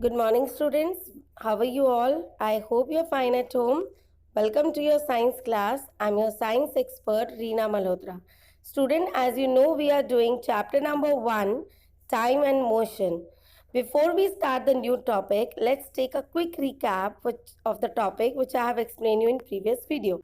Good morning, students. How are you all? I hope you're fine at home. Welcome to your science class. I'm your science expert, Reena Malhotra. Student, as you know, we are doing chapter number 1, Time and Motion. Before we start the new topic, let's take a quick recap of the topic which I have explained you in previous video.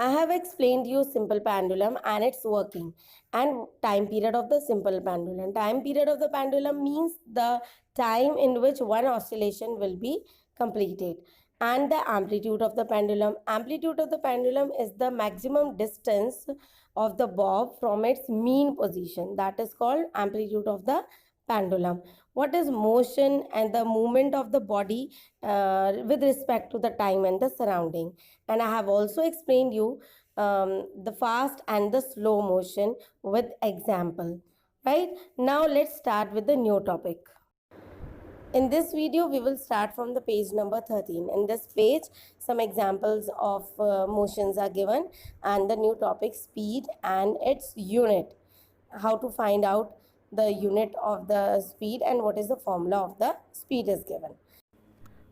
I have explained you simple pendulum and its working and time period of the simple pendulum. Time period of the pendulum means the time in which one oscillation will be completed. And the amplitude of the pendulum. Amplitude of the pendulum is the maximum distance of the bob from its mean position. That is called amplitude of the pendulum. What is motion and the movement of the body with respect to the time and the surrounding. And I have also explained you the fast and the slow motion with example. Right now, let's start with the new topic. In this video, we will start from the page number 13. In this page, some examples of motions are given and the new topic speed and its unit. How to find out the unit of the speed and what is the formula of the speed is given.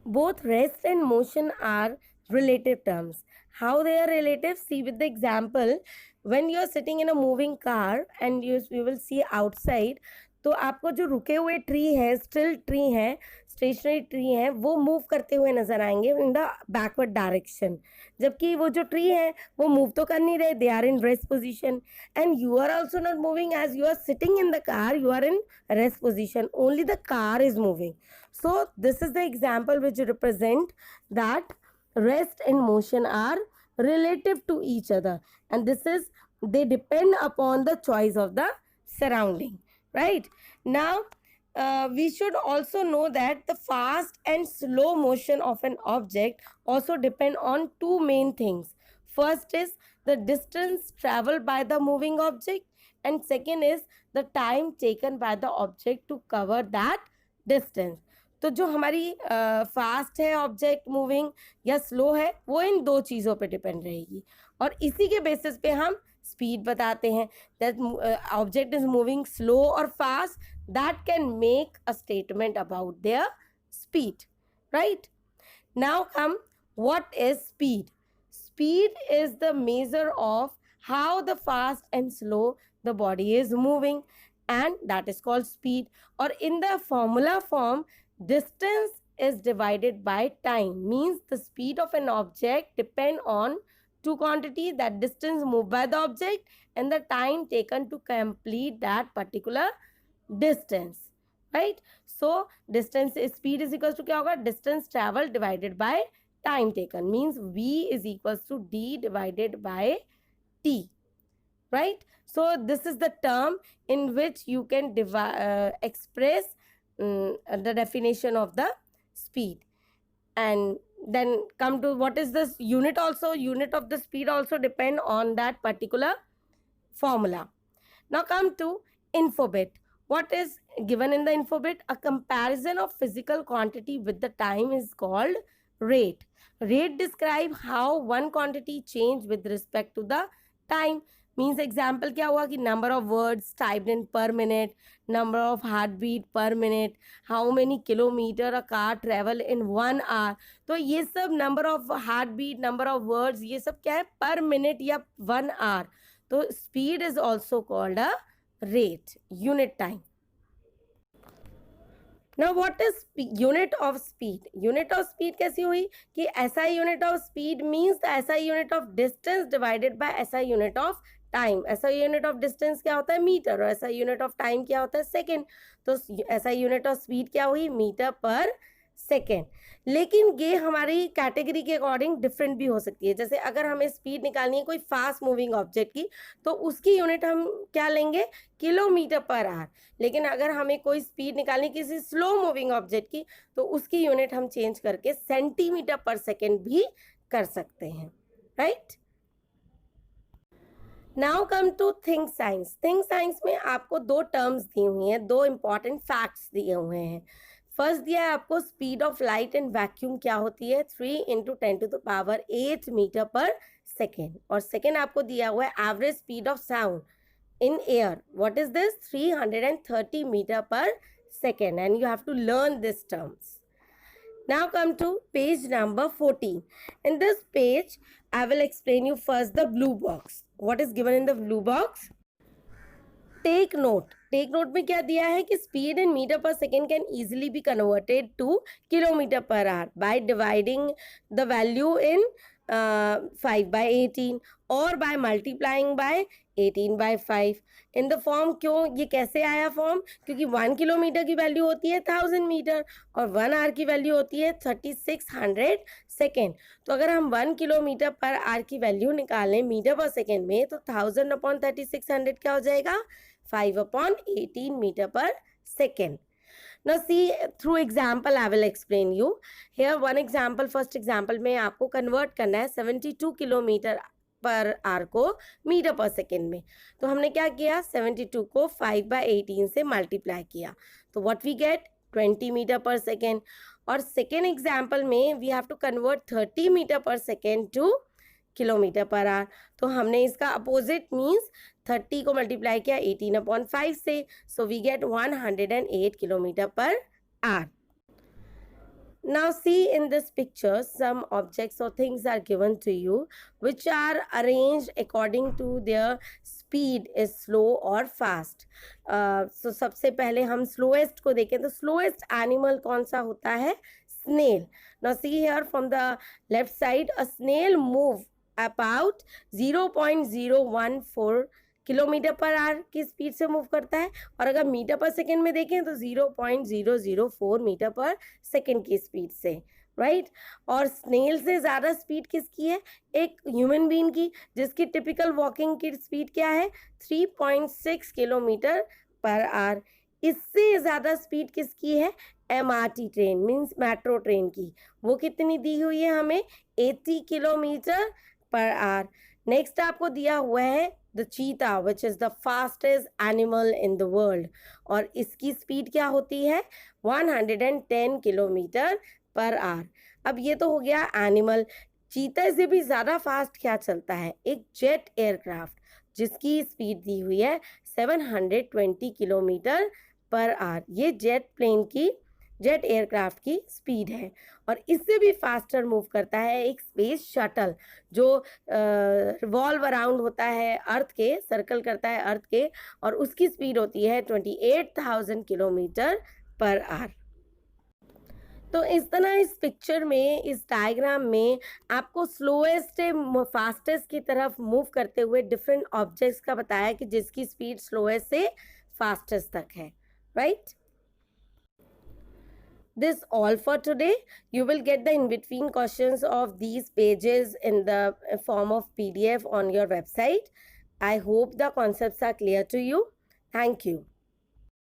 Both rest and motion are relative terms. How they are relative? See with the example, when you are sitting in a moving car and you will see outside, तो आपको जो रुके हुए tree है, still tree है, stationery tree है, वो move करते हुए नजर आएंगे इन द बैकवर्ड डायरेक्शन. जबकि वो जो ट्री है वो मूव तो कर नहीं रहे, they are in rest position and you are also not moving. As you are sitting in the car, you are in rest position, only the car is moving. So this is the example which represent that rest and motion are relative to each other, and this is, they depend upon the choice of the surrounding. Right now, we should also know that the fast and slow motion of an object also depend on two main things. First is the distance traveled by the moving object, and second is the time taken by the object to cover that distance. तो जो हमारी fast है object moving या slow है, वो इन दो चीज़ों पे डिपेंड रहेगी और इसी के बेसिस पे हम स्पीड बताते हैं. That object is moving slow और fast, that can make a statement about their speed. Right now come, what is speed? Speed is the measure of how the fast and slow the body is moving, and that is called speed. Or in the formula form, distance is divided by time, means the speed of an object depend on two quantities, that distance moved by the object and the time taken to complete that particular distance. Right, so distance is, speed is equals to क्या होगा? Distance travel divided by time taken, means v is equals to d divided by t. Right, so this is the term in which you can express the definition of the speed. And then come to what is this unit. Also, unit of the speed also depend on that particular formula. Now come to infobit. What is given in the infobit? A comparison of physical quantity with the time is called rate. Rate describe how one quantity change with respect to the time. Means example क्या हुआ कि number of words typed in per minute, number of heartbeat per minute, how many kilometer a car travel in 1 hour. तो ये सब number of heartbeat, number of words, ये सब क्या है? Per minute या 1 hour. तो speed is also called a rate, unit time. Now what is unit of speed? Unit of speed कैसी हुई कि SI unit of speed means the SI unit of distance divided by SI unit of time. SI unit of distance क्या होता है? Metre. और SI unit of time क्या होता है? सेकेंड. तो SI unit of speed क्या हुई? Metre per second. लेकिन ये हमारी कैटेगरी के अकॉर्डिंग डिफरेंट भी हो सकती है. जैसे अगर हमें स्पीड निकालनी है कोई फास्ट मूविंग ऑब्जेक्ट की, तो उसकी यूनिट हम क्या लेंगे? Kilometre per our. लेकिन अगर हमें कोई स्पीड निकालनी किसी स्लो मूविंग ऑब्जेक्ट की, तो उसकी यूनिट हम चेंज करके सेंटीमीटर पर सेकेंड भी कर सकते हैं. Right, now come to think science. Think science में आपको दो टर्म्स दी हुई हैं, दो इंपॉर्टेंट फैक्ट्स दिए हुए हैं. फर्स्ट दिया है आपको speed of light in vacuum क्या होती है? 3 × 10⁸ मीटर पर सेकेंड. और सेकेंड आपको दिया हुआ है average speed of sound in air. What is this? 330 metre per second, and you have to learn these terms. Now come to page number 14. In this page, I will explain you first the blue box. What is given in the blue box? Take note में क्या दिया है कि speed in metre per second can easily be converted to kilometre per hour by dividing the value in 5/18 और by multiplying by 18/5 in the form. क्यों ये कैसे आया फॉर्म? क्योंकि 1 किलोमीटर की वैल्यू होती है 1000 मीटर और 1 आवर की वैल्यू होती है 3600 सेकेंड. तो अगर हम 1 किलोमीटर पर आवर की वैल्यू निकालें मीटर पर सेकेंड में तो 1000/3600 क्या हो जाएगा? 5/18 meter per second. Now see, through example I will explain you. Here one example, first example में आपको convert करना है 72 किलोमीटर पर आवर को मीटर पर सेकेंड में. तो हमने क्या किया? 72 को 5/18 से मल्टीप्लाई किया. तो what we get? 20 metre per second. और सेकेंड एग्जाम्पल में we have to convert 30 metre per second to kilometre per hour. तो हमने इसका अपोजिट मीन्स 30 को मल्टीप्लाई किया 18/5 से. So we get 108 kilometre per hour. Now see in this picture some objects or things are given to you which are arranged according to their speed is slow or fast. So सबसे पहले हम slowest को देखें तो slowest animal कौन सा होता है? Snail. Now see here from the left side a snail move about 0.014 kilometre per our की स्पीड से मूव करता है और अगर मीटर पर सेकेंड में देखें तो 0.004 मीटर पर सेकेंड की स्पीड से, राइट. और स्नेल से ज़्यादा स्पीड किसकी है? एक ह्यूमन बीइंग की, जिसकी टिपिकल वॉकिंग की स्पीड क्या है? 3.6 किलोमीटर पर आवर. इससे ज़्यादा स्पीड किसकी है? MRT train means metro train की. वो कितनी दी हुई है हमें? 80 किलोमीटर पर आवर. नेक्स्ट आपको दिया हुआ है द चीता which is the fastest animal in the world और इसकी स्पीड क्या होती है? 110 किलोमीटर पर आवर. अब ये तो हो गया एनिमल. चीता से भी ज़्यादा फास्ट क्या चलता है? एक जेट एयरक्राफ्ट जिसकी स्पीड दी हुई है 720 किलोमीटर पर आवर. ये जेट एयरक्राफ्ट की स्पीड है. और इससे भी फास्टर मूव करता है एक स्पेस शटल जो रिवॉल्व अराउंड होता है अर्थ के, सर्कल करता है अर्थ के, और उसकी स्पीड होती है 28,000 किलोमीटर पर आवर. तो इस तरह इस पिक्चर में, इस डायग्राम में आपको स्लोएस्ट से फास्टेस्ट की तरफ मूव करते हुए डिफरेंट ऑब्जेक्ट्स का बताया कि जिसकी स्पीड स्लोएस्ट से फास्टेस्ट तक है, right. This all for today. You will get the in-between questions of these pages in the form of PDF on your website. I hope the concepts are clear to you. Thank you.